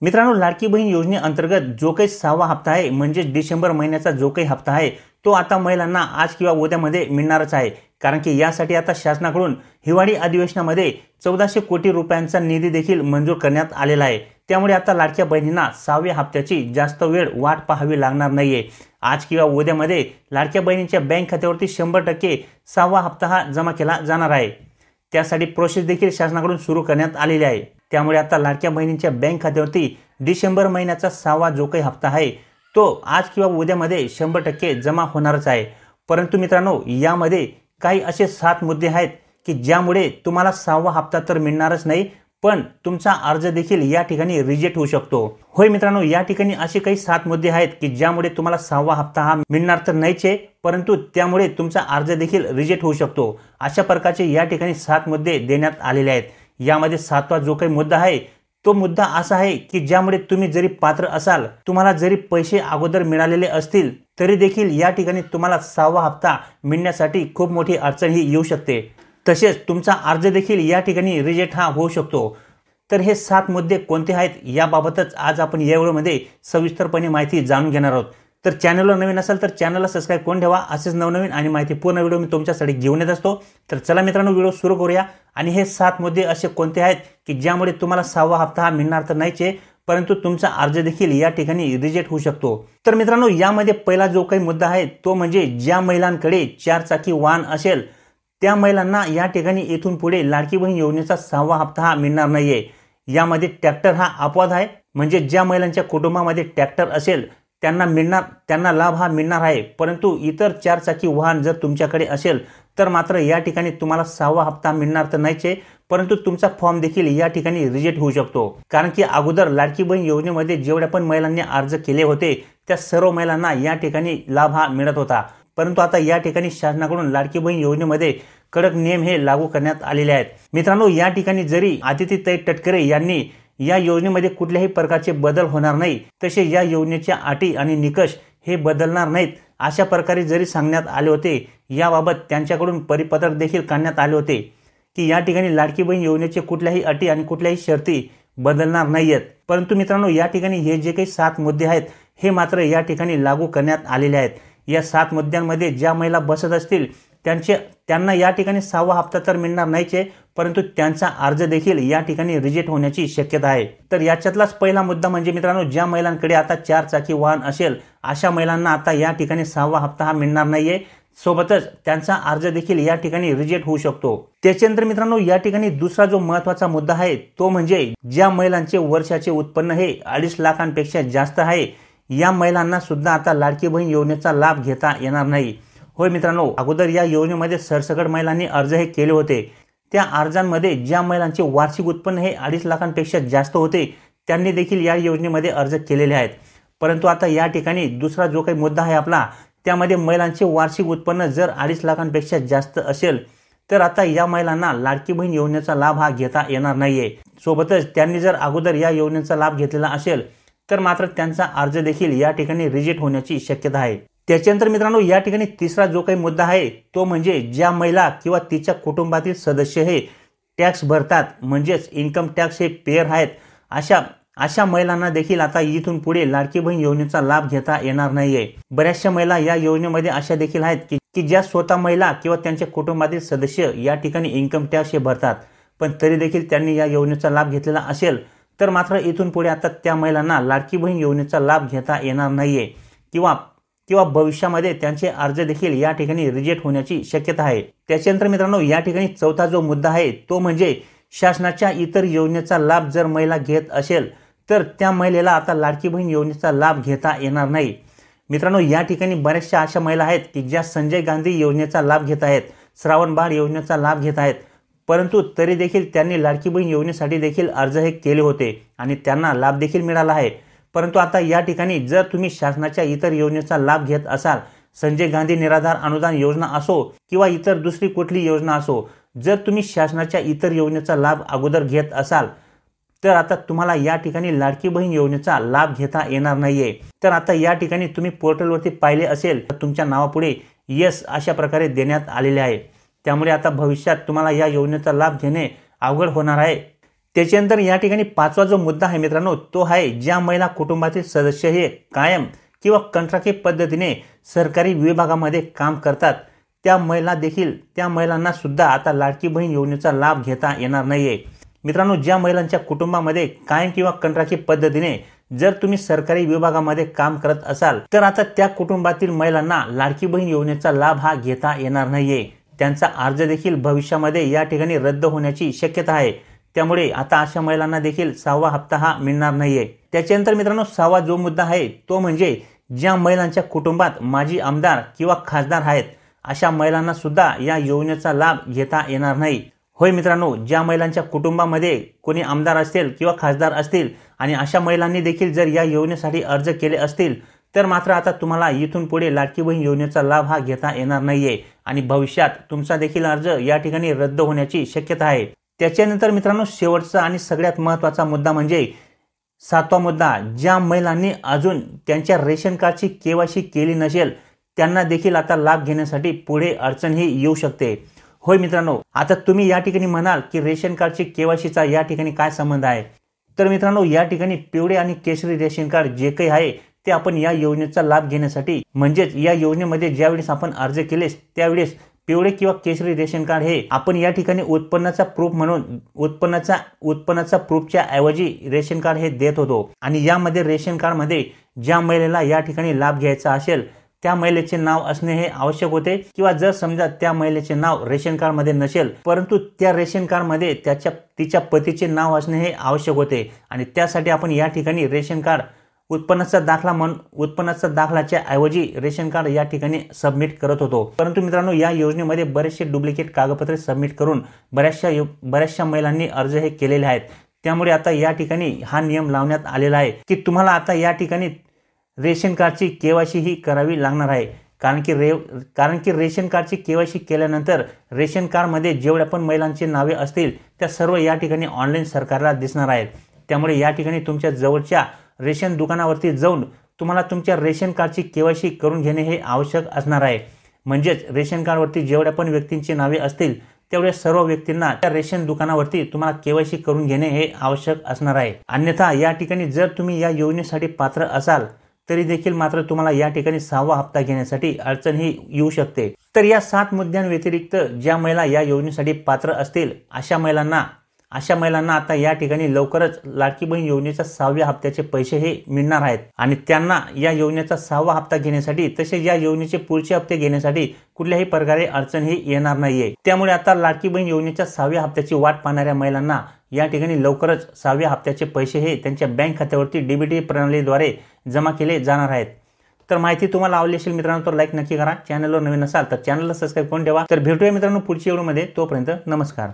मित्रांनो, लाडकी बहीण योजनेअंतर्गत जो काही 6वा हप्ता आहे म्हणजे डिसेंबर महिन्याचा जो काही हप्ता आहे तो आता महिलांना आज किंवा उद्यामध्ये मिळणारच आहे। कारण की यासाठी आता शासनाकडून हिवाळी अधिवेशनामध्ये 1400 कोटी रुपयांचा निधी देखील मंजूर करण्यात आलेला आहे। त्यामुळे आता लाडक्या बहिणींना 6व्या हप्त्याची जास्त वेळ वाट पाहावी लागणार नाहीये। आज किंवा उद्यामध्ये लाडक्या बहिणींच्या बँक खात्यावरती 100% 6वा हप्ता हा जमा केला जाणार आहे। त्यासाठी प्रोसेस देखील शासनाकडून सुरू करण्यात आलेली आहे। त्यामुळे आता लाडक्या बहिणींच्या बँक खात्यावरती डिसेंबर महिन्याचा 6वा जो काही हप्ता आहे तो आज किंवा उद्यामध्ये 100% जमा होणारच आहे। परंतु मित्रांनो, यामध्ये काही असे 7 मुद्दे आहेत की ज्यामुळे तुम्हाला 6वा हप्ता तर मिळणारच नाही, पण तुमचा अर्ज देखील या ठिकाणी रिजेक्ट होऊ शकतो। होय मित्रांनो, या ठिकाणी असे काही 7 मुद्दे आहेत की ज्यामुळे तुम्हाला 6वा हप्ता हा मिळणार तर नाहीच आहे, परंतु त्यामुळे तुमचा अर्ज देखील रिजेक्ट होऊ शकतो। अशा प्रकारचे या ठिकाणी 7 मुद्दे देण्यात आलेले आहेत। यामध्ये 7वा जो काही मुद्दा आहे तो मुद्दा असा आहे की ज्यामुळे तुम्ही जरी पात्र असाल, तुम्हाला जरी पैसे अगोदर मिळालेले असतील तरी देखील या ठिकाणी तुम्हाला 6वा हप्ता मिळण्यासाठी खूप मोठी अडचण ही येऊ शकते। तसेच तुमचा अर्ज देखील या ठिकाणी रिजेक्ट हा होऊ शकतो। तर हे 7 मुद्दे कोणते आहेत याबाबतच आज आपण या व्हिडिओमध्ये सविस्तरपणे माहिती जाणून घेणार आहोत। तर चॅनलला नवीन असाल तर चॅनलला सबस्क्राइब करून ठेवा। असेच नवनवीन आणि माहितीपूर्ण व्हिडिओ मी तुमच्यासाठी घेऊन येत असतो। तर चला मित्रांनो, व्हिडिओ सुरू करूया। आणि हे 7 मुद्दे असे कोणते आहेत की ज्यामुळे तुम्हाला 6वा हप्ता हा मिळणार तर नाहीच आहे, परंतु तुमचा अर्ज देखील या ठिकाणी रिजेक्ट होऊ शकतो। तर मित्रांनो, यामध्ये पहिला जो काही मुद्दा आहे तो म्हणजे ज्या महिलांकडे 4 चाकी वाहन असेल त्या महिलांना या ठिकाणी इथून पुढे लाडकी बहीण योजनेचा 6वा हप्ता हा मिळणार नाहीये। यामध्ये ट्रॅक्टर हा अपवाद आहे, म्हणजे ज्या महिलांच्या कुटुंबामध्ये ट्रॅक्टर असेल त्यांना लाभ हा मिळणार आहे। परंतु इतर 4 चाकी वाहन जर तुमच्याकडे असेल तर मात्र या ठिकाणी तुम्हाला 6वा हप्ता मिळणार तर नाहीच आहे, परंतु तुमचा फॉर्म देखील या ठिकाणी रिजेक्ट होऊ शकतो। कारण की अगोदर लाडकी बहीण योजनेमध्ये जेवढ्या पण महिलांनी अर्ज केले होते त्या सर्व महिलांना या ठिकाणी लाभ हा मिळत होता। परंतु आता या ठिकाणी शासनाकडून लाडकी बहीण योजनेमध्ये कडक नियम हे लागू करण्यात आलेले आहेत। मित्रांनो, या ठिकाणी जरी आदित्यताई तटकरे यांनी या योजनेमध्ये कुठल्याही प्रकारचे बदल होणार नाही, तसे या योजनेच्या अटी आणि निकष हे बदलणार नाहीत अशा प्रकारे जरी सांगण्यात आले होते, याबाबत त्यांच्याकडून परिपत्रक देखील काढण्यात आले होते की या ठिकाणी लाडकी बहीण योजनेचे कुठल्याही अटी आणि कुठल्याही शर्ती बदलणार नाहीयेत। परंतु मित्रांनो, या ठिकाणी हे जे काही 7 मुद्दे आहेत हे मात्र या ठिकाणी लागू करण्यात आलेले आहेत। या 7 मुद्द्यांमध्ये ज्या महिला बसत असतील त्यांना या ठिकाणी 6वा हप्ता तर मिळणार नाहीच आहे, परंतु त्यांचा अर्ज देखील या ठिकाणी रिजेक्ट होण्याची शक्यता आहे। तर याच्यातलाच पहिला मुद्दा म्हणजे मित्रांनो, ज्या महिलांकडे आता 4 चाकी वाहन असेल अशा महिलांना आता या ठिकाणी 6वा हप्ता हा मिळणार नाहीये, सोबतच त्यांचा अर्ज देखील या ठिकाणी रिजेक्ट होऊ शकतो। त्याच्यानंतर मित्रांनो, या ठिकाणी दुसरा जो महत्त्वाचा मुद्दा आहे तो म्हणजे ज्या महिलांचे वर्षाचे उत्पन्न हे 2.5 लाखांपेक्षा जास्त आहे, या महिलांना सुद्धा आता लाडकी बहीण योजनेचा लाभ घेता येणार नाही। होय मित्रांनो, अगोदर या योजनेमध्ये सरसकट महिलांनी अर्ज हे केले होते। त्या अर्जांमध्ये ज्या महिलांचे वार्षिक उत्पन्न हे 2.5 लाखांपेक्षा जास्त होते त्यांनी देखील या योजनेमध्ये अर्ज केलेले आहेत। परंतु आता या ठिकाणी दुसरा जो काही मुद्दा आहे आपला, त्यामध्ये महिलांचे वार्षिक उत्पन्न जर 2.5 लाखांपेक्षा जास्त असेल तर आता या महिलांना लाडकी बहीण योजनेचा लाभ हा घेता येणार नाहीये। सोबतच त्यांनी जर अगोदर या योजनेचा लाभ घेतलेला असेल तर मात्र त्यांचा अर्ज देखील या ठिकाणी रिजेक्ट होण्याची शक्यता आहे। त्याच्यानंतर मित्रांनो, या ठिकाणी तिसरा जो काही मुद्दा आहे तो म्हणजे ज्या महिला किंवा तिच्या कुटुंबातील सदस्य हे टॅक्स भरतात, म्हणजेच इन्कम टॅक्स हे पेअर आहेत, अशा महिलांना देखील आता इथून पुढे लाडकी बहीण योजनेचा लाभ घेता येणार नाहीये। बऱ्याचशा महिला या योजनेमध्ये अशा देखील आहेत की ज्या स्वतः महिला किंवा त्यांच्या कुटुंबातील सदस्य या ठिकाणी इन्कम टॅक्स हे भरतात, पण तरी देखील त्यांनी या योजनेचा लाभ घेतलेला असेल तर मात्र इथून पुढे आता त्या महिलांना लाडकी बहीण योजनेचा लाभ घेता येणार नाहीये किंवा भविष्यामध्ये त्यांचे अर्ज देखील या ठिकाणी रिजेक्ट होण्याची शक्यता आहे। त्याच्यानंतर मित्रांनो, या ठिकाणी चौथा जो मुद्दा आहे तो म्हणजे शासनाच्या इतर योजनेचा लाभ जर महिला घेत असेल तर त्या महिलेला आता लाडकी बहीण योजनेचा लाभ घेता येणार नाही। मित्रांनो, या ठिकाणी बऱ्याचशा अशा महिला आहेत की ज्या संजय गांधी योजनेचा लाभ घेत आहेत, श्रावण बाळ योजनेचा लाभ घेत आहेत, परंतु तरी देखील त्यांनी लाडकी बहीण योजनेसाठी देखील अर्ज हे केले होते आणि त्यांना लाभ देखील मिळाला आहे। परंतु आता या ठिकाणी जर तुम्ही शासनाच्या इतर योजनेचा लाभ घेत असाल, संजय गांधी निराधार अनुदान योजना असो किंवा इतर दुसरी कुठली योजना असो, जर तुम्ही शासनाच्या इतर योजनेचा लाभ अगोदर घेत असाल तर आता तुम्हाला या ठिकाणी लाडकी बहीण योजनेचा लाभ घेता येणार नाहीये। तर आता या ठिकाणी तुम्ही पोर्टलवरती पाहिले असेल तर तुमच्या नावापुढे यस अशा प्रकारे देण्यात आलेले आहे। त्यामुळे आता भविष्यात तुम्हाला या योजनेचा लाभ घेणे अवघड होणार आहे। त्याच्यानंतर या ठिकाणी पाचवा जो मुद्दा आहे मित्रांनो, तो आहे ज्या महिला कुटुंबातील सदस्य हे कायम किंवा कंत्राटी पद्धतीने सरकारी विभागामध्ये काम करतात त्या महिलांना सुद्धा आता लाडकी बहीण योजनेचा लाभ घेता येणार नाहीये। मित्रांनो, ज्या महिलांच्या कुटुंबामध्ये कायम किंवा कंत्राटी पद्धतीने जर तुम्ही सरकारी विभागामध्ये काम करत असाल तर आता त्या कुटुंबातील महिलांना लाडकी बहीण योजनेचा लाभ हा घेता येणार नाहीये। त्यांचा अर्ज देखील भविष्यामध्ये या ठिकाणी रद्द होण्याची शक्यता आहे। त्यामुळे आता अशा महिलांना देखील 6वा हप्ता हा मिळणार नाहीये। त्याच्यानंतर मित्रांनो, 6वा जो मुद्दा आहे तो म्हणजे ज्या महिलांच्या कुटुंबात माजी आमदार किंवा खासदार आहेत अशा महिलांना सुद्धा या योजनेचा लाभ घेता येणार नाही। होय मित्रांनो, ज्या महिलांच्या कुटुंबामध्ये कोणी आमदार असतील किंवा खासदार असतील आणि अशा महिलांनी देखील जर या योजनेसाठी अर्ज केले असतील तर मात्र आता तुम्हाला इथून पुढे लाडकी बहीण योजनेचा लाभ हा घेता येणार नाहीये आणि भविष्यात तुमचा देखील अर्ज या ठिकाणी रद्द होण्याची शक्यता आहे। त्याच्यानंतर मित्रांनो, शेवटचा आणि सगळ्यात महत्त्वाचा मुद्दा म्हणजे 7वा मुद्दा, ज्या महिलांनी अजून त्यांच्या रेशन कार्डची केवायसी केली नसेल त्यांना देखील आता लाभ घेण्यासाठी पुढे अडचणही येऊ शकते। होय मित्रांनो, आता तुम्ही या ठिकाणी म्हणाल की रेशन कार्डची केवायसीचा या ठिकाणी काय संबंध आहे, तर मित्रांनो या ठिकाणी पिवळे आणि केशरी रेशन कार्ड जे काही आहे ते आपण या योजनेचा लाभ घेण्यासाठी म्हणजेच या योजनेमध्ये ज्यावेळेस आपण अर्ज केलेस त्यावेळेस पिवळे किंवा केशरी रेशन कार्ड हे आपण या ठिकाणी उत्पन्नाचा प्रूफ म्हणून उत्पन्नाचा प्रूफच्या ऐवजी रेशन कार्ड हे देत होतो आणि यामध्ये रेशन कार्ड मध्ये ज्या महिलेला या ठिकाणी लाभ घ्यायचा असेल त्या महिलेचे नाव असणे हे आवश्यक होते किंवा जर समजा त्या महिलेचे नाव रेशन कार्ड मध्ये नसेल परंतु त्या रेशन कार्ड मध्ये तिच्या पतीचे नाव असणे हे आवश्यक होते आणि त्यासाठी आपण या ठिकाणी रेशन कार्ड उत्पन्नाचा दाखलाच्या ऐवजी रेशन कार्ड या ठिकाणी सबमिट करत होतो। परंतु मित्रांनो, या योजनेमध्ये बरेचसे डुप्लिकेट कागदपत्रे सबमिट करून बऱ्याचशा महिलांनी अर्ज हे केलेले आहेत। त्यामुळे आता या ठिकाणी हा नियम लावण्यात आलेला आहे की तुम्हाला आता या ठिकाणी रेशन कार्डची केवायसी ही करावी लागणार आहे। कारण की रेशन कार्डची केवायसी केल्यानंतर रेशन कार्ड मध्ये जेवढ्या पण महिलांची नावे असतील त्या सर्व या ठिकाणी ऑनलाईन सरकारला दिसणार आहेत। त्यामुळे या ठिकाणी तुमच्या जवळच्या रेशन दुकानावरती जाऊन तुम्हाला तुमच्या रेशन कार्डची केवायसी करून घेणे हे आवश्यक असणार आहे। म्हणजेच रेशन कार्डवरती जेवढ्या पण व्यक्तींची नावे असतील तेवढ्या सर्व व्यक्तींना त्या रेशन दुकानावरती तुम्हाला केवायसी करून घेणे हे आवश्यक असणार आहे। अन्यथा या ठिकाणी जर तुम्ही या योजनेसाठी पात्र असाल तरी देखील मात्र तुम्हाला या ठिकाणी 6वा हप्ता घेण्यासाठी अडचण ही येऊ शकते। तर या 7 मुद्द्यांव्यतिरिक्त ज्या महिला या योजनेसाठी पात्र असतील अशा महिलांना आता या ठिकाणी लवकरच लाडकी बहीण योजनेच्या 6व्या हप्त्याचे पैसे हे मिळणार आहेत आणि त्यांना या योजनेचा 6वा हप्ता घेण्यासाठी तसेच या योजनेचे पुढचे हप्ते घेण्यासाठी कुठल्याही प्रकारे अडचण ही येणार नाहीये। त्यामुळे आता लाडकी बहीण योजनेच्या 6व्या हप्त्याची वाट पाहणाऱ्या महिलांना या ठिकाणी लवकरच 6व्या हप्त्याचे पैसे हे त्यांच्या बँक खात्यावरती डीबीटी प्रणालीद्वारे जमा केले जाणार आहेत। तर माहिती तुम्हाला आवडली असेल मित्रांनो तर लाईक नक्की करा। चॅनलवर नवीन असाल तर चॅनलला सबस्क्राईब करून ठेवा। तर भेटूया मित्रांनो पुढच्या व्हिडिओमध्ये, तोपर्यंत नमस्कार।